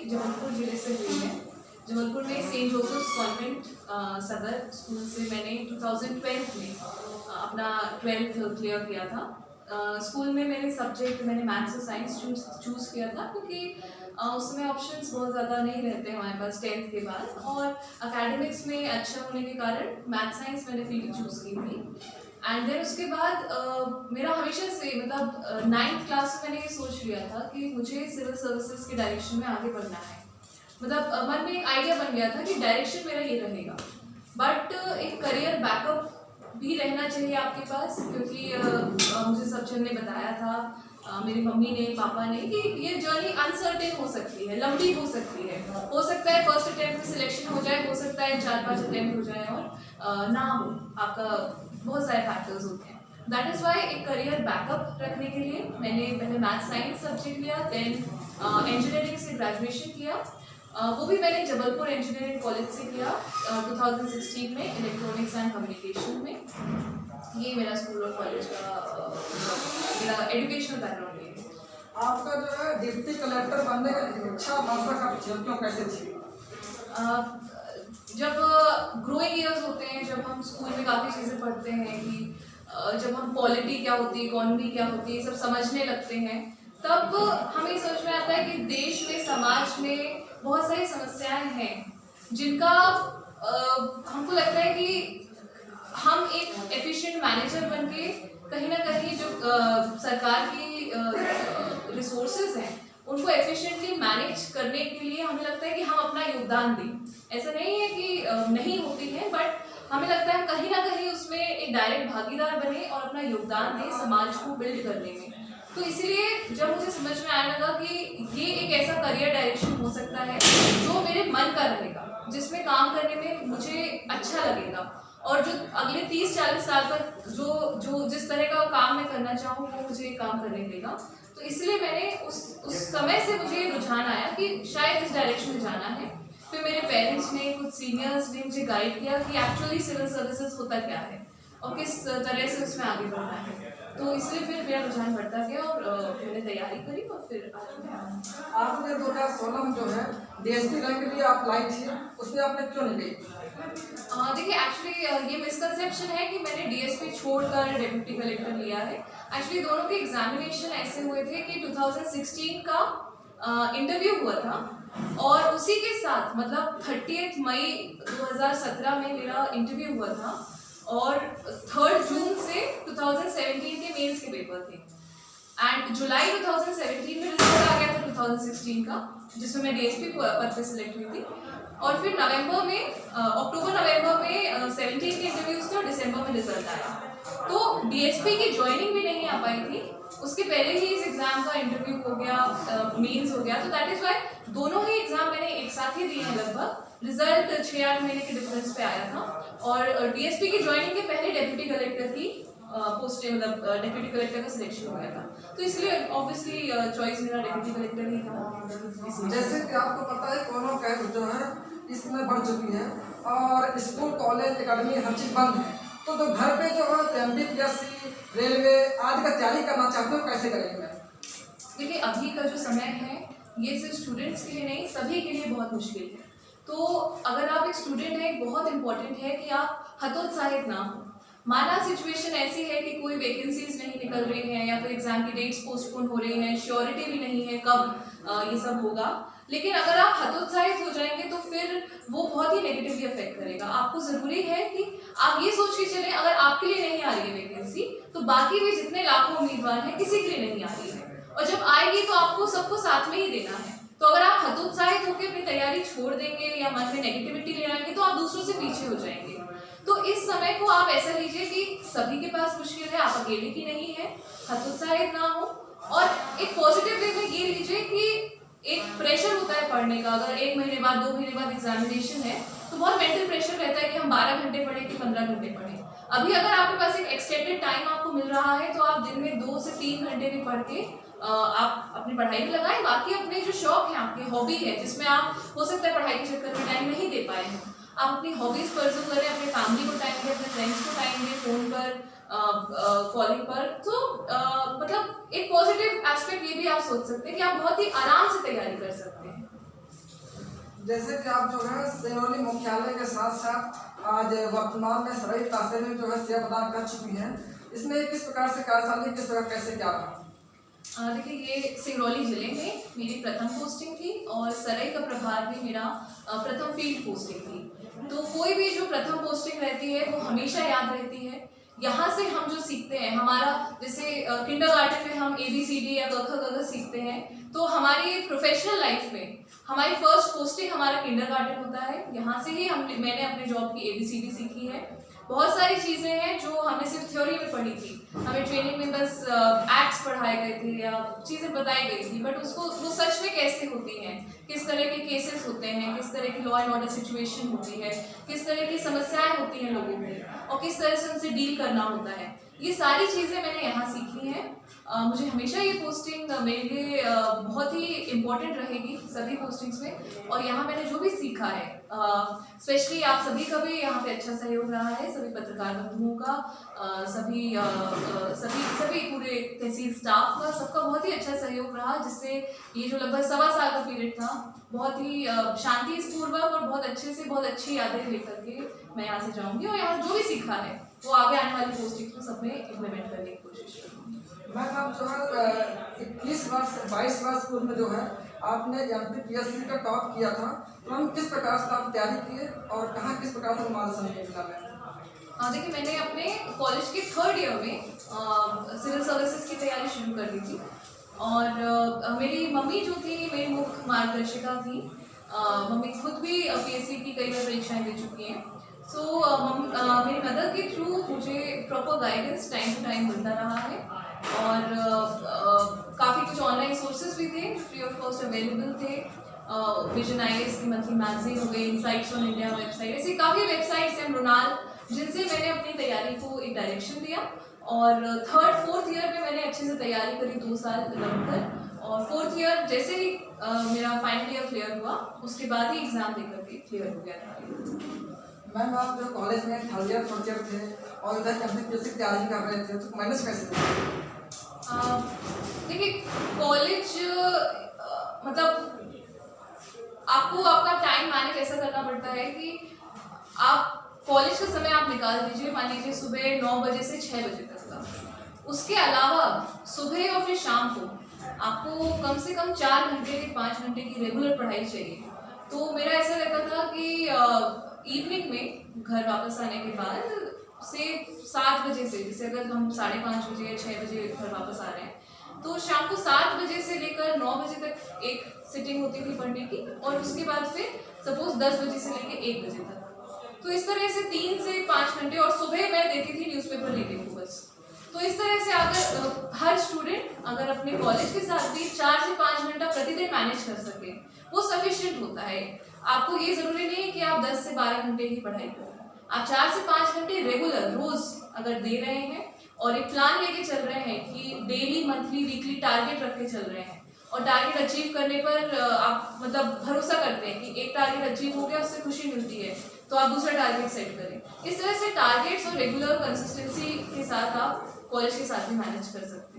जबलपुर ज़िले से हुई है। जबलपुर में सेंट जोसेफ्स कॉन्वेंट सदर स्कूल से मैंने 2012 में अपना 12th क्लियर किया था। स्कूल में मेरे सब्जेक्ट मैंने मैथ्स और साइंस चूज़ किया था, क्योंकि उसमें ऑप्शंस बहुत ज़्यादा नहीं रहते हमारे पास 10th के बाद, और एकेडमिक्स में अच्छा होने के कारण मैथ साइंस मैंने फील्ड चूज़ की थी। एंड देन उसके बाद मेरा हमेशा से मतलब 9th क्लास में मैंने ये सोच लिया था कि मुझे सिविल सर्विसेज के डायरेक्शन में आगे बढ़ना है। मतलब मन में एक आइडिया बन गया था कि डायरेक्शन मेरा ये रहेगा, बट एक करियर बैकअप भी रहना चाहिए आपके पास, क्योंकि मुझे सब जन ने बताया था, मेरी मम्मी ने, पापा ने, कि ये जर्नी अनसर्टेन हो सकती है, लंबी हो सकती है। हो सकता है फर्स्ट अटेम्प्ट में सिलेक्शन हो जाए, हो सकता है 4-5 अटेम्प्ट हो जाए और ना हो, आपका बहुत सारे फैक्टर्स होते हैं। दैट इज़ वाई एक करियर बैकअप रखने के लिए मैंने पहले मैथ साइंस सब्जेक्ट लिया, देन इंजीनियरिंग से ग्रेजुएशन किया। वो भी मैंने जबलपुर इंजीनियरिंग कॉलेज से किया 2016 में, इलेक्ट्रॉनिक्स एंड कम्युनिकेशन में। ये मेरा स्कूल और कॉलेज का मेरा एजुकेशनल बैकग्राउंड है। आपका जो है डिप्टी कलेक्टर बनने का इच्छा भाषा का क्यों कैसे थी? जब ग्रोइंग ईयर्स होते हैं, जब हम स्कूल में काफ़ी चीज़ें पढ़ते हैं कि जब हम पॉलिटी क्या होती है, इकोनॉमी क्या होती है, सब समझने लगते हैं, तब हमें समझ में आता है कि देश में, समाज में बहुत सारी समस्याएं हैं जिनका हमको लगता है कि हम एक एफिशिएंट मैनेजर बनके कहीं ना कहीं जो सरकार की रिसोर्सेज हैं उनको एफिशिएंटली मैनेज करने के लिए हमें लगता है कि हम अपना योगदान दें। ऐसा नहीं है कि नहीं होती है, बट हमें लगता है हम कहीं ना कहीं उसमें एक डायरेक्ट भागीदार बने और अपना योगदान दें समाज को बिल्ड करने में। तो इसीलिए जब मुझे समझ में आने लगा कि ये एक ऐसा करियर डायरेक्शन हो सकता है जो मेरे मन का रहेगा, जिसमें काम करने में मुझे अच्छा लगेगा, और जो अगले 30-40 साल तक जो जिस तरह का काम मैं करना चाहूँ वो मुझे काम करने देगा। तो इसलिए मैंने उस समय से मुझे रुझान आया कि शायद इस डायरेक्शन में जाना है। फिर मेरे पेरेंट्स ने, कुछ सीनियर्स ने मुझे गाइड किया कि एक्चुअली सिविल सर्विसेज होता क्या है और किस तरह से उसमें आगे बढ़ना है। तो इसलिए फिर मेरा रुझान बढ़ता गया और मैंने तैयारी करी और फिर आपने 2016 में जो है डीएसपी रैंक के लिए आप लाई थी, उसमें आपने क्यों नहीं गई? देखिए, एक्चुअली ये मिसकंसेप्शन है कि मैंने डीएसपी छोड़कर डिप्टी कलेक्टर लिया है। एक्चुअली दोनों के एग्जामिनेशन ऐसे हुए थे कि 2016 का इंटरव्यू हुआ था और उसी के साथ मतलब 30 मई 2017 में मेरा इंटरव्यू हुआ था और 3 जून से 2017 के मेंस के पेपर थे। एंड जुलाई 2017 में रिजल्ट आ गया था 2016 का, जिसमें मैं डीएसपी पद पे सिलेक्ट हुई थी। और फिर अक्टूबर नवंबर में 17 के इंटरव्यूज थे और दिसंबर में रिजल्ट आया। तो डीएसपी की ज्वाइनिंग भी नहीं आ पाई थी, उसके पहले ही इस एग्जाम का इंटरव्यू हो गया, मेंस हो गया। तो दैट इज वाई दोनों ही एग्जाम मैंने एक साथ ही दिए हैं लगभग। रिजल्ट 6-8 महीने के डिफरेंस पे आया था और डीएसपी की ज्वाइनिंग के पहले डेप्यूटी कलेक्टर की पोस्ट मतलब डेप्यूटी कलेक्टर का सिलेक्शन हो गया था। तो इसलिए ऑब्वियसली चॉइस मेरा डेप्यूटी कलेक्टर ही था। जैसे कि आपको पता है कोरोना कैद जो है इसमें बढ़ चुकी है और स्कूल, कॉलेज, एकेडमी हर चीज़ बंद है, तो घर पे जो है एमपीएससी, रेलवे आदि का तैयारी करना चाहते हो, कैसे करेंगे? देखिए, अभी का जो समय है ये सिर्फ स्टूडेंट्स के लिए नहीं, सभी के लिए बहुत मुश्किल है। तो अगर आप एक स्टूडेंट हैं, बहुत इंपॉर्टेंट है कि आप हतोत्साहित ना हो। माना सिचुएशन ऐसी है कि कोई वैकेंसीज नहीं निकल रही हैं या फिर एग्जाम की डेट्स पोस्टपोन हो रही हैं, श्योरिटी भी नहीं है कब ये सब होगा, लेकिन अगर आप हतोत्साहित हो जाएंगे तो फिर वो बहुत ही नेगेटिवली अफेक्ट करेगा। आपको ज़रूरी है कि आप ये सोच के चलें, अगर आपके लिए नहीं आ रही है वैकेंसी तो बाकी भी जितने लाखों उम्मीदवार हैं किसी के लिए नहीं आ रही है, और जब आएगी तो आपको सबको साथ में ही देना है। तो अगर आप हतोत्साहित होकर अपनी तैयारी छोड़ देंगे या मन में नेगेटिविटी ले आएंगे तो आप दूसरों से पीछे हो जाएंगे। तो इस समय को आप ऐसा लीजिए कि सभी के पास मुश्किल है, आप अकेले की नहीं है, हतोत्साहित ना हो और एक पॉजिटिव वे में ये लीजिए कि एक प्रेशर होता है पढ़ने का। अगर 1 महीने बाद, 2 महीने बाद एग्जामिनेशन है तो बहुत मेंटल प्रेशर रहता है कि हम 12 घंटे पढ़ें कि 15 घंटे पढ़ें। अभी अगर आपके पास एक एक्सटेंडेड टाइम आपको मिल रहा है तो आप दिन में 2 से 3 घंटे भी पढ़ के आप अपनी पढ़ाई में लगाएं। बाकी अपने जो शौक है, आपकी हॉबी है जिसमें आप हो सकता है पढ़ाई के चक्कर में टाइम नहीं दे पाए हैं, आप अपनी हॉबीज परस्यू करें, अपने फैमिली को टाइम दें, अपने फ्रेंड्स को टाइम दें, फोन पर, कॉलिंग पर। तो मतलब एक पॉजिटिव एस्पेक्ट ये भी आप सोच सकते हैं कि आप बहुत ही आराम से तैयारी कर सकते हैं। जैसे कि आप जो है सिंगरौली मुख्यालय के साथ साथ आज वर्तमान में सराय तहसील में जो है सेवा प्रदान कर चुकी हैं, इसमें किस प्रकार से कार्यशाला किस प्रकार कैसे क्या रहा? देखिए, ये सिंगरौली जिले में मेरी प्रथम पोस्टिंग थी और सराय का प्रभार भी मेरा प्रथम फील्ड पोस्टिंग थी। तो कोई भी जो प्रथम पोस्टिंग रहती है वो हमेशा याद रहती है। यहाँ से हम जो सीखते हैं, हमारा जैसे किंडरगार्टन में हम ABCD या क ख ग घ सीखते हैं, तो हमारी प्रोफेशनल लाइफ में हमारी फर्स्ट पोस्टिंग हमारा किंडरगार्टन होता है। यहाँ से ही मैंने अपने जॉब की ABCD सीखी है। बहुत सारी चीज़ें हैं जो हमने सिर्फ थ्योरी में पढ़ी थी, हमें ट्रेनिंग में बस एक्ट्स पढ़ाए गए थे या चीज़ें बताई गई थी, बट उसको वो सच में कैसे होती हैं, किस तरह के केसेस होते हैं, किस तरह की लॉ एंड ऑर्डर सिचुएशन होती है, किस तरह की समस्याएं होती हैं लोगों में और किस तरह से उनसे डील करना होता है, ये सारी चीज़ें मैंने यहाँ सीखी हैं। मुझे हमेशा ये पोस्टिंग मेरे लिए बहुत ही इम्पोर्टेंट रहेगी सभी पोस्टिंग्स में। और यहाँ मैंने जो भी सीखा है, स्पेशली आप सभी का भी यहाँ पे अच्छा सहयोग रहा है, सभी पत्रकार बंधुओं का, सभी पूरे तहसील स्टाफ का, सबका बहुत ही अच्छा सहयोग रहा, जिससे ये जो लगभग 1.25 साल का पीरियड था, बहुत ही शांतिपूर्वक और बहुत अच्छे से बहुत अच्छी यादें लेकर के मैं यहाँ से जाऊँगी और यहाँ जो भी सीखा है वो आगे आने वाली पोस्टिंग में सब में इम्प्लीमेंट करने की कोशिश करूँगी। मैम, आप जो है 22 वर्ष पूर्व में जो है आपने MPPSC का टॉप किया था, तो हम किस प्रकार से आप तैयारी किए और कहाँ किस प्रकार से मार्गदर्शन मिला? देखिए, मैंने अपने कॉलेज के 3rd ईयर में सिविल सर्विसेज की तैयारी शुरू कर दी थी और मेरी मम्मी जो थी मेरी मुख्य मार्गदर्शिका थी। मम्मी खुद भी PSC की कई बार परीक्षाएं दे चुकी हैं। सो मेरी मदर के थ्रू मुझे proper guidance time to time मिलता रहा है और काफ़ी कुछ ऑनलाइन सोर्सेज भी थे जो फ्री ऑफ कॉस्ट अवेलेबल थे। विजन IAS की मंथली मैगजीन हो गई, इनसाइट्स ऑन इंडिया वेबसाइट, ऐसी काफ़ी वेबसाइट्स हैं मृणाल, जिनसे मैंने अपनी तैयारी को एक डायरेक्शन दिया। और 3rd 4th ईयर में मैंने अच्छे से तैयारी करी 2 साल लगकर, और 4th ईयर जैसे ही मेरा फाइनल ईयर क्लियर हुआ उसके बाद ही एग्ज़ाम देकर के क्लियर हो गया था। मैम, आप जो कॉलेज में 3rd ईयर 4th ईयर थे और इधर MPPSC की तैयारी कर रहे थे, तो मैनेज कैसे किया? देखिए, कॉलेज मतलब आपको आपका टाइम मैनेज ऐसा करना पड़ता है कि आप कॉलेज का समय आप निकाल दीजिए, मान लीजिए सुबह 9 बजे से 6 बजे तक का। उसके अलावा सुबह और फिर शाम को आपको कम से कम 4 घंटे 5 घंटे की रेगुलर पढ़ाई चाहिए। तो मेरा ऐसा रहता था कि इवनिंग में घर वापस आने के बाद से 7 बजे से, जैसे अगर हम 5:30 बजे या 6 बजे घर वापस आ रहे हैं, तो शाम को 7 बजे से लेकर 9 बजे तक एक सिटिंग होती थी पढ़ने की, और उसके बाद फिर सपोज 10 बजे से लेकर 1 बजे तक। तो इस तरह से 3 से 5 घंटे, और सुबह मैं देती थी न्यूज़पेपर रीडिंग को बस। तो इस तरह से अगर हर स्टूडेंट अगर अपने कॉलेज के साथ भी 4 से 5 घंटा प्रतिदिन मैनेज कर सके, वो सफिशिएंट होता है। आपको ये ज़रूरी नहीं है कि आप 10 से 12 घंटे ही पढ़ाई करें, आप 4 से 5 घंटे रेगुलर रोज़ अगर दे रहे हैं और एक प्लान लेके चल रहे हैं कि डेली मंथली वीकली टारगेट रख के चल रहे हैं, और टारगेट अचीव करने पर आप मतलब भरोसा करते हैं कि एक टारगेट अचीव हो गया उससे खुशी मिलती है, तो आप दूसरा टारगेट सेट करें। इस तरह से टारगेट्स और रेगुलर कंसिस्टेंसी के साथ आप कॉलेज के साथ भी मैनेज कर सकते हैं।